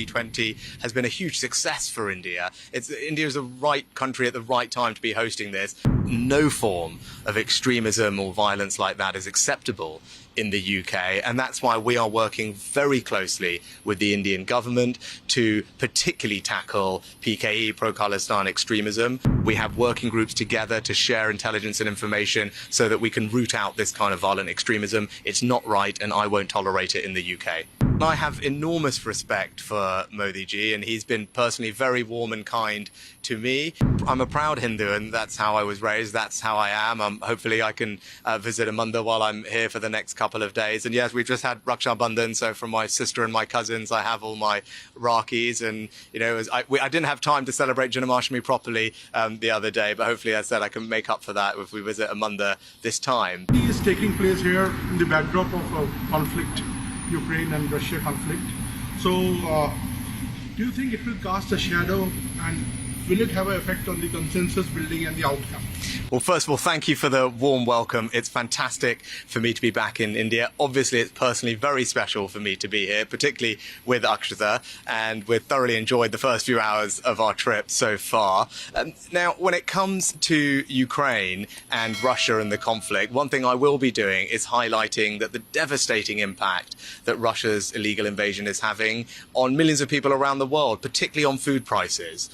G20 has been a huge success for India. India is the right country at the right time to be hosting this. No form of extremism or violence like that is acceptable in the UK, and that's why we are working very closely with the Indian government to particularly tackle PKE, pro-Khalistan extremism. We have working groups together to share intelligence and information so that we can root out this kind of violent extremism. It's not right, and I won't tolerate it in the UK. I have enormous respect for Modi ji, and he's been personally very warm and kind to me. I'm a proud Hindu, and that's how I was raised. That's how I am. Hopefully I can visit a mandir while I'm here for the next couple of days. And yes, we've just had Raksha Bandhan, so from my sister and my cousins, I have all my Rakis. And, you know, I didn't have time to celebrate Janmashtami properly the other day, but hopefully, as I said, I can make up for that if we visit a mandir this time. It is taking place here in the backdrop of a conflict, Ukraine and Russia conflict. So, do you think it will cast a shadow, and will it have an effect on the consensus building and the outcome? Well, first of all, thank you for the warm welcome. It's fantastic for me to be back in India. Obviously, it's personally very special for me to be here, particularly with Akshata, and we've thoroughly enjoyed the first few hours of our trip so far. Now, when it comes to Ukraine and Russia and the conflict, one thing I will be doing is highlighting that the devastating impact that Russia's illegal invasion is having on millions of people around the world, particularly on food prices.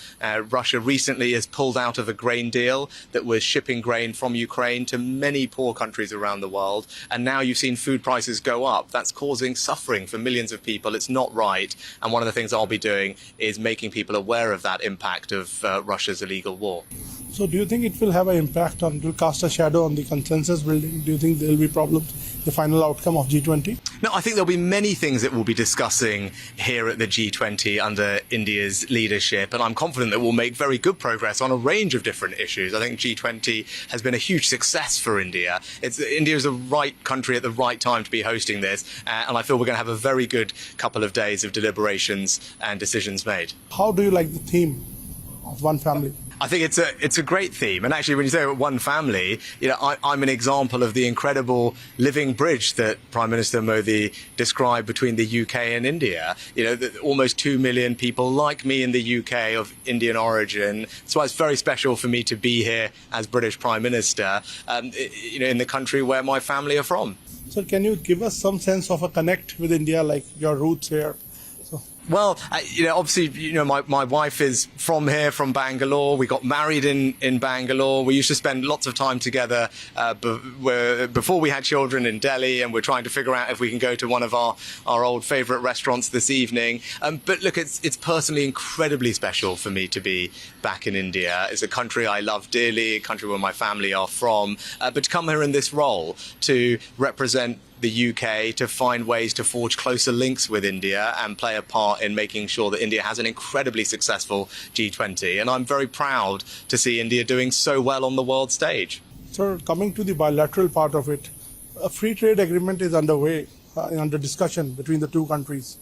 Russia recently has pulled out of a grain deal that was shipping grain from Ukraine to many poor countries around the world. And now you've seen food prices go up. That's causing suffering for millions of people. It's not right. And one of the things I'll be doing is making people aware of that impact of Russia's illegal war. So do you think it will have an impact on, will cast a shadow on the consensus building? Do you think there will be problems, the final outcome of G20? No, I think there'll be many things that we'll be discussing here at the G20 under India's leadership, and I'm confident that we'll make very good progress on a range of different issues. I think G20 has been a huge success for India. India is the right country at the right time to be hosting this, and I feel we're going to have a very good couple of days of deliberations and decisions made. How do you like the theme of one family? I think it's a great theme, and actually, when you say one family, you know, I'm an example of the incredible living bridge that Prime Minister Modi described between the UK and India. You know, almost 2 million people like me in the UK of Indian origin. That's why it's very special for me to be here as British Prime Minister, you know, in the country where my family are from. So, can you give us some sense of a connect with India, like your roots here? Well, you know, obviously, you know, my wife is from here, from Bangalore. We got married in Bangalore. We used to spend lots of time together before we had children in Delhi, and we're trying to figure out if we can go to one of our old favourite restaurants this evening. But look, it's personally incredibly special for me to be back in India. It's a country I love dearly, a country where my family are from. But to come here in this role, to represent the UK, to find ways to forge closer links with India and play a part in making sure that India has an incredibly successful G20. And I'm very proud to see India doing so well on the world stage. Sir, coming to the bilateral part of it, a free trade agreement is underway, under discussion between the two countries.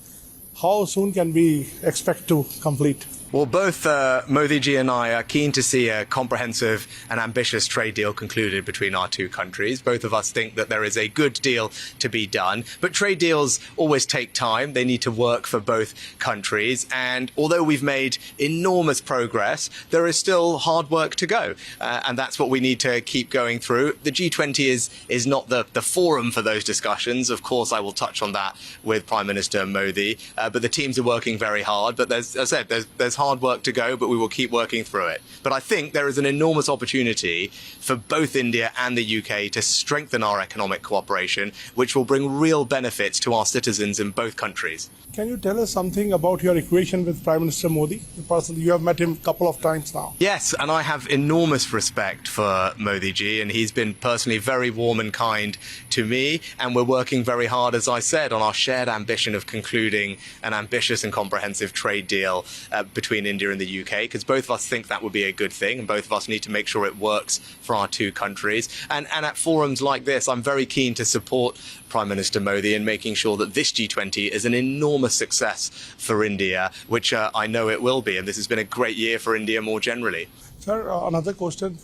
How soon can we expect to complete? Well, both Modi ji and I are keen to see a comprehensive and ambitious trade deal concluded between our two countries. Both of us think that there is a good deal to be done. But trade deals always take time. They need to work for both countries. And although we've made enormous progress, there is still hard work to go. And that's what we need to keep going through. The G20 is not the forum for those discussions. Of course, I will touch on that with Prime Minister Modi. But the teams are working very hard. But as I said, there's hard work to go, but we will keep working through it. But I think there is an enormous opportunity for both India and the UK to strengthen our economic cooperation, which will bring real benefits to our citizens in both countries. Can you tell us something about your equation with Prime Minister Modi? You have met him a couple of times now. Yes, and I have enormous respect for Modi ji, and he's been personally very warm and kind to me, and we're working very hard, as I said, on our shared ambition of concluding an ambitious and comprehensive trade deal between India and the UK, because both of us think that would be a good thing, and both of us need to make sure it works for our two countries. And at forums like this, I'm very keen to support Prime Minister Modi in making sure that this G20 is an enormous success for India, which I know it will be, and this has been a great year for India more generally. Sir, another question.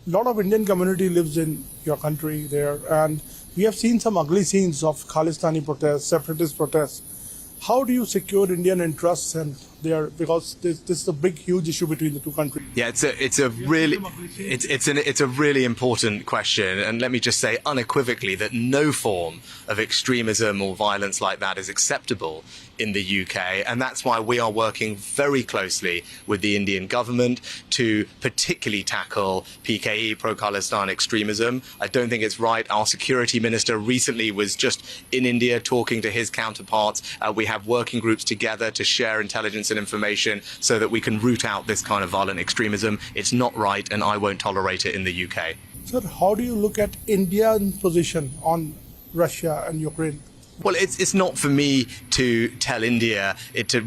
A lot of Indian community lives in your country there, and we have seen some ugly scenes of Khalistani protests, separatist protests. How do you secure Indian interests and there, because this is a big, huge issue between the two countries? Yeah, it's a really important question, and let me just say unequivocally that no form of extremism or violence like that is acceptable in the UK, and that's why we are working very closely with the Indian government to particularly tackle PKE, pro-Khalistan extremism. I don't think it's right. Our security minister recently was just in India talking to his counterparts. We have working groups together to share intelligence and information so that we can root out this kind of violent extremism. It's not right, and I won't tolerate it in the UK. Sir, how do you look at India's position on Russia and Ukraine? Well, it's not for me to tell India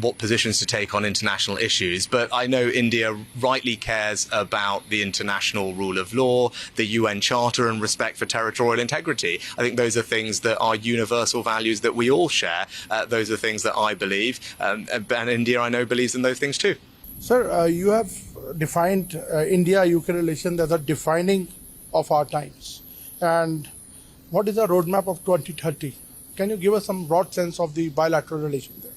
what positions to take on international issues, but I know India rightly cares about the international rule of law, the UN Charter, and respect for territorial integrity. I think those are things that are universal values that we all share. Those are things that I believe, and India, I know, believes in those things too. Sir, you have defined India-UK relations as a defining of our times. And what is the roadmap of 2030? Can you give us some broad sense of the bilateral relation there?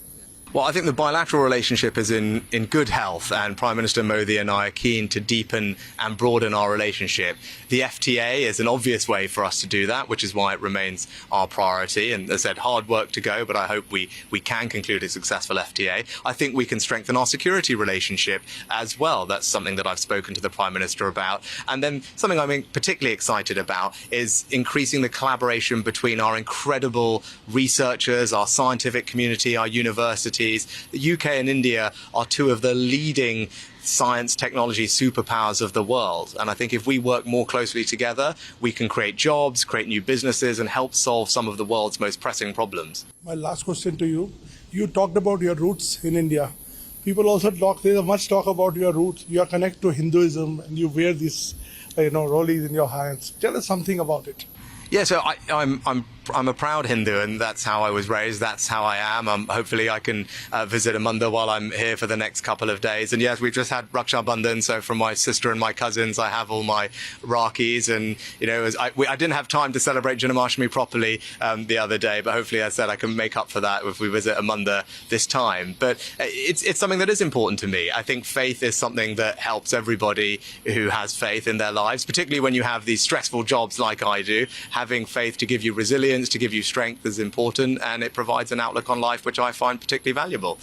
Well, I think the bilateral relationship is in good health, and Prime Minister Modi and I are keen to deepen and broaden our relationship. The FTA is an obvious way for us to do that, which is why it remains our priority. And as I said, hard work to go, but I hope we can conclude a successful FTA. I think we can strengthen our security relationship as well. That's something that I've spoken to the Prime Minister about. And then something I'm particularly excited about is increasing the collaboration between our incredible researchers, our scientific community, our universities. The UK and India are two of the leading science technology superpowers of the world. And I think if we work more closely together, we can create jobs, create new businesses, and help solve some of the world's most pressing problems. My last question to you. You talked about your roots in India. People also there's much talk about your roots. You are connected to Hinduism and you wear these, rollies in your hands. Tell us something about it. Yeah, so I'm a proud Hindu, and that's how I was raised. That's how I am. Hopefully, I can visit a mandir while I'm here for the next couple of days. And yes, we've just had Raksha Bandhan, so from my sister and my cousins, I have all my Rakis. And I didn't have time to celebrate Janmashtami properly the other day, but hopefully, as I said, I can make up for that if we visit a mandir this time. But it's something that is important to me. I think faith is something that helps everybody who has faith in their lives, particularly when you have these stressful jobs like I do. Having faith to give you resilience, to give you strength is important, and it provides an outlook on life which I find particularly valuable.